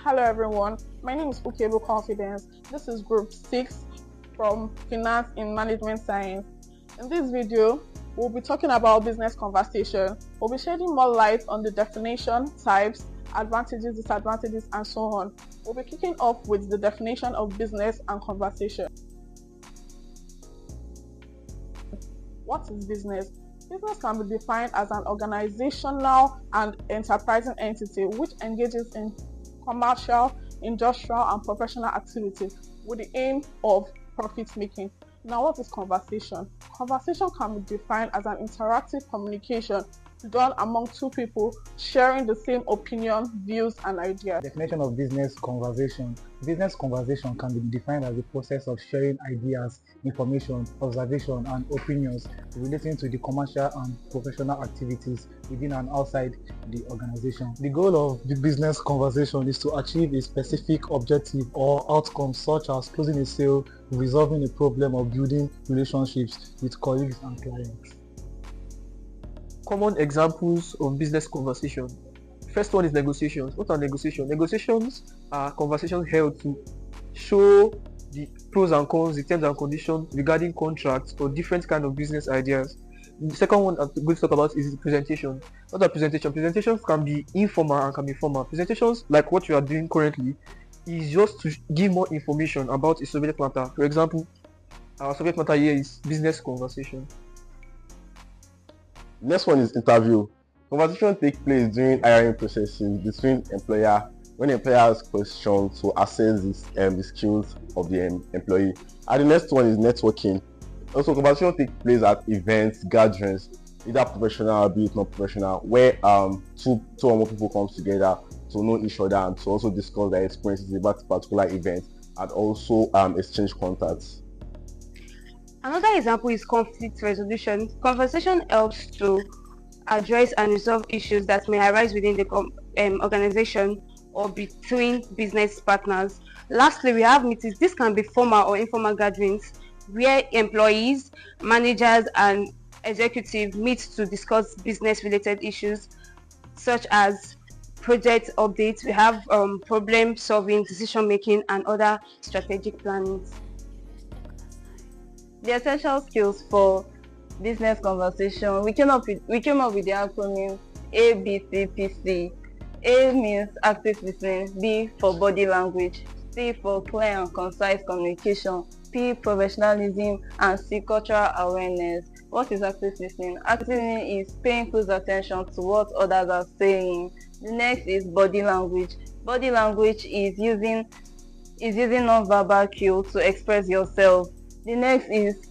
Hello everyone, my name is Ukebo Confidence. This is Group 6 from Finance in Management Science. In this video, we'll be talking about business conversation. We'll be shedding more light on the definition, types, advantages, disadvantages, and so on. We'll be kicking off with the definition of business and conversation. What is business? Business can be defined as an organizational and enterprising entity which engages in commercial, industrial, and professional activity with the aim of profit making. Now, what is conversation? Conversation can be defined as an interactive communication done among two people sharing the same opinion, views, and ideas. Definition of business conversation. Business conversation can be defined as the process of sharing ideas, information, observation, and opinions relating to the commercial and professional activities within and outside the organization. The goal of the business conversation is to achieve a specific objective or outcome, such as closing a sale, resolving a problem, or building relationships with colleagues and clients. Common examples of business conversation. First one is negotiations. What are negotiations? Negotiations are conversations held to show the pros and cons, the terms and conditions regarding contracts or different kind of business ideas. The second one I'm going to talk about is presentation. What are presentation? Presentations can be informal and can be formal. Presentations, like what you are doing currently, is just to give more information about a subject matter. For example, our subject matter here is business conversation. Next one is interview. Conversation takes place during hiring processes between employer when the employer has questions to assess the skills of the employee. And the next one is networking. Also, conversation takes place at events, gatherings, either professional or be it not professional, where two or more people come together to know each other and to also discuss their experiences about a particular event and also exchange contacts. Another example is conflict resolution. Conversation helps to address and resolve issues that may arise within the organization or between business partners. Lastly, we have meetings. This can be formal or informal gatherings where employees, managers, and executives meet to discuss business-related issues such as project updates. We have problem solving, decision making, and other strategic planning. The essential skills for business conversation, we came up with the acronym ABCPC. A means active listening, B for body language, C for clear and concise communication, P professionalism, and C cultural awareness. What is active listening? Active listening is paying close attention to what others are saying. The next is body language. Body language is using non-verbal cues to express yourself. The next is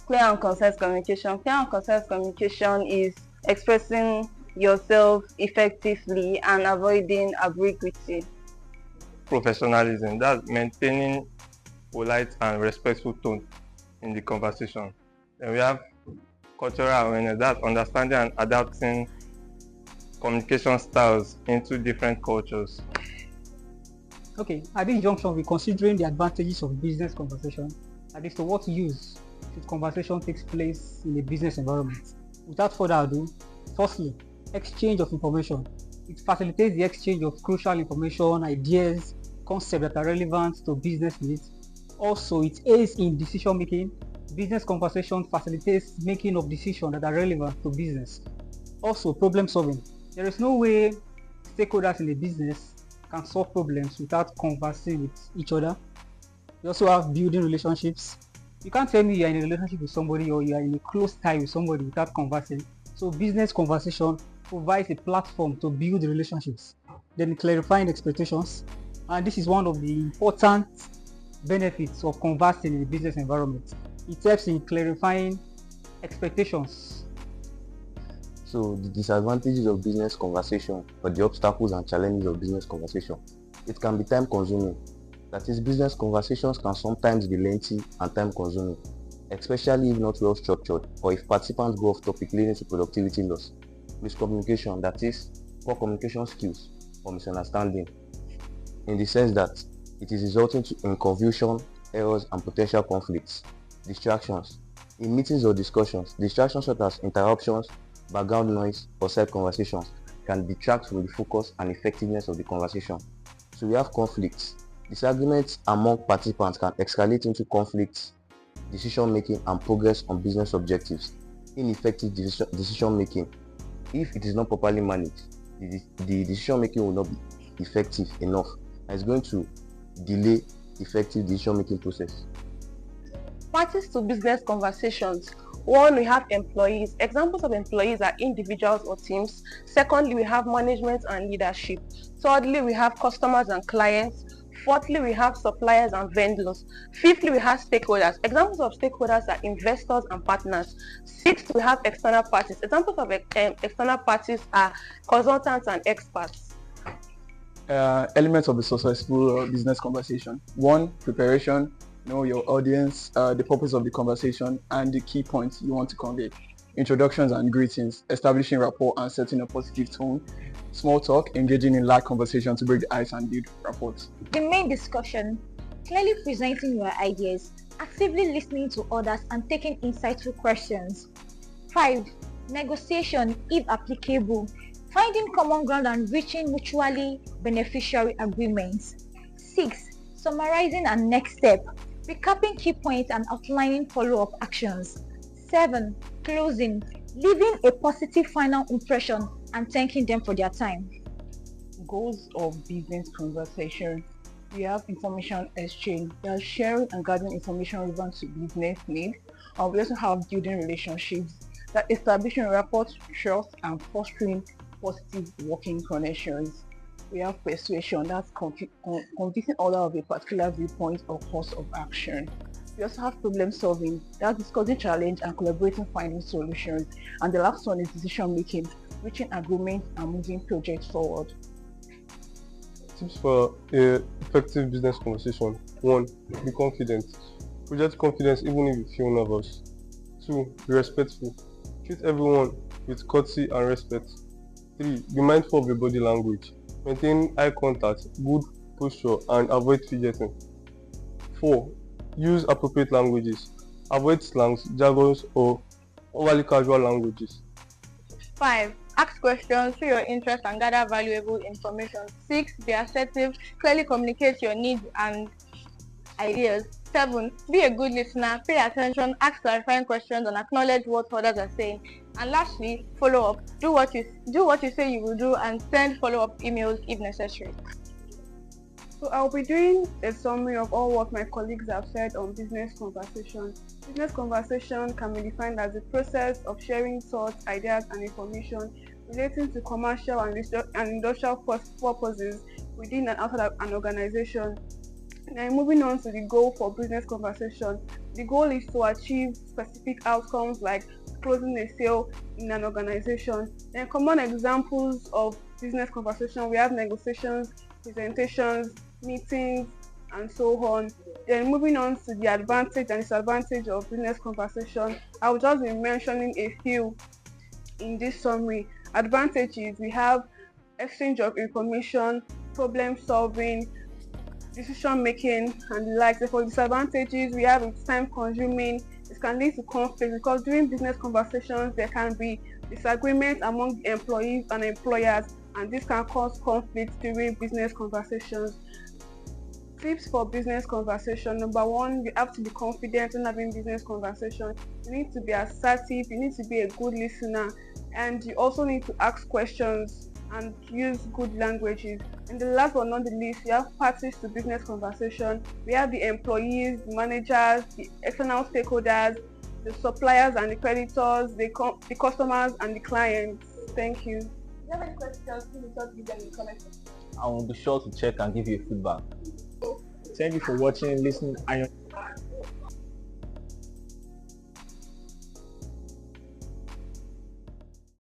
clear and concise communication. Clear and concise communication is expressing yourself effectively and avoiding ambiguity. Professionalism, that's maintaining polite and respectful tone in the conversation. Then we have cultural awareness, that's understanding and adapting communication styles into different cultures. Okay, at this junction, we're considering the advantages of business conversation. That is, to what use should conversation takes place in a business environment. Without further ado, firstly, exchange of information. It facilitates the exchange of crucial information, ideas, concepts that are relevant to business needs. Also, it aids in decision making. Business conversation facilitates making of decisions that are relevant to business. Also, problem solving. There is no way stakeholders in a business can solve problems without conversing with each other. You also have building relationships. You can't tell me you are in a relationship with somebody or you are in a close tie with somebody without conversing. So business conversation provides a platform to build relationships. Then clarifying expectations. And this is one of the important benefits of conversing in a business environment. It helps in clarifying expectations. So the disadvantages of business conversation, or the obstacles and challenges of business conversation. It can be time consuming. That is, business conversations can sometimes be lengthy and time consuming, especially if not well structured or if participants go off topic leading to productivity loss. Miscommunication, that is, poor communication skills or misunderstanding, in the sense that it is resulting in confusion, errors, and potential conflicts. Distractions. In meetings or discussions, distractions such as interruptions, background noise, or side conversations can detract from the focus and effectiveness of the conversation. So we have conflicts. Disagreements among participants can escalate into conflicts, decision making, and progress on business objectives. Ineffective decision making. If it is not properly managed, the decision making will not be effective enough, and it's going to delay effective decision making process. Parties to business conversations. One, we have employees. Examples of employees are individuals or teams. Secondly, we have management and leadership. Thirdly, we have customers and clients. Fourthly, we have suppliers and vendors. Fifthly, we have stakeholders. Examples of stakeholders are investors and partners. Sixth, we have external parties. Examples of external parties are consultants and experts. Elements of a successful business conversation. One, preparation. Know your audience, the purpose of the conversation, and the key points you want to convey. Introductions and greetings, establishing rapport and setting a positive tone. Small talk, engaging in light conversation to break the ice and build rapport. The main discussion, clearly presenting your ideas, actively listening to others and taking insightful questions. 5. Negotiation, if applicable, finding common ground and reaching mutually beneficial agreements. 6. Summarizing and next step, recapping key points and outlining follow-up actions. 7. Closing, leaving a positive final impression and thanking them for their time. Goals of business conversation. We have information exchange. We are sharing and gathering information relevant to business needs. And we also have building relationships, that establishing rapport, trust, and fostering positive working connections. We have persuasion, that's convincing others of a particular viewpoint or course of action. We also have problem solving, that's discussing challenge and collaborating finding solutions. And the last one is decision making, reaching agreement and moving projects forward. Tips for a effective business conversation. 1. Be confident. Project confidence even if you feel nervous. 2. Be respectful. Treat everyone with courtesy and respect. 3. Be mindful of your body language. Maintain eye contact, good posture, and avoid fidgeting. 4. Use appropriate languages. Avoid slangs, jargons, or overly casual languages. 5. Ask questions, show your interest, and gather valuable information. 6. Be assertive, clearly communicate your needs and ideas. 7. Be a good listener, pay attention, ask clarifying questions, and acknowledge what others are saying. And lastly, follow up. Do what you say you will do, and send follow-up emails if necessary. So I'll be doing a summary of all what my colleagues have said on business conversation. Business conversation can be defined as the process of sharing thoughts, ideas, and information relating to commercial and industrial purposes within and outside an organization. Now, moving on to the goal for business conversation. The goal is to achieve specific outcomes like closing a sale in an organization. Then common examples of business conversation, we have negotiations, presentations, meetings, and so on. Then moving on to the advantage and disadvantage of business conversation, I will just be mentioning a few in this summary. Advantages, we have exchange of information, problem solving, decision making, and the like. For disadvantages, we have it's time consuming. It can lead to conflict because during business conversations there can be disagreement among the employees and employers, and this can cause conflict during business conversations. Tips for business conversation. Number 1, you have to be confident in having business conversation. You need to be assertive, you need to be a good listener, and you also need to ask questions and use good languages. And the last but not the least, we have parties to business conversation. We have the employees, the managers, the external stakeholders, the suppliers and the creditors, the customers and the clients. Thank you. If you have any questions, please give them in the comment section. I will be sure to check and give you feedback. Thank you for watching and listening.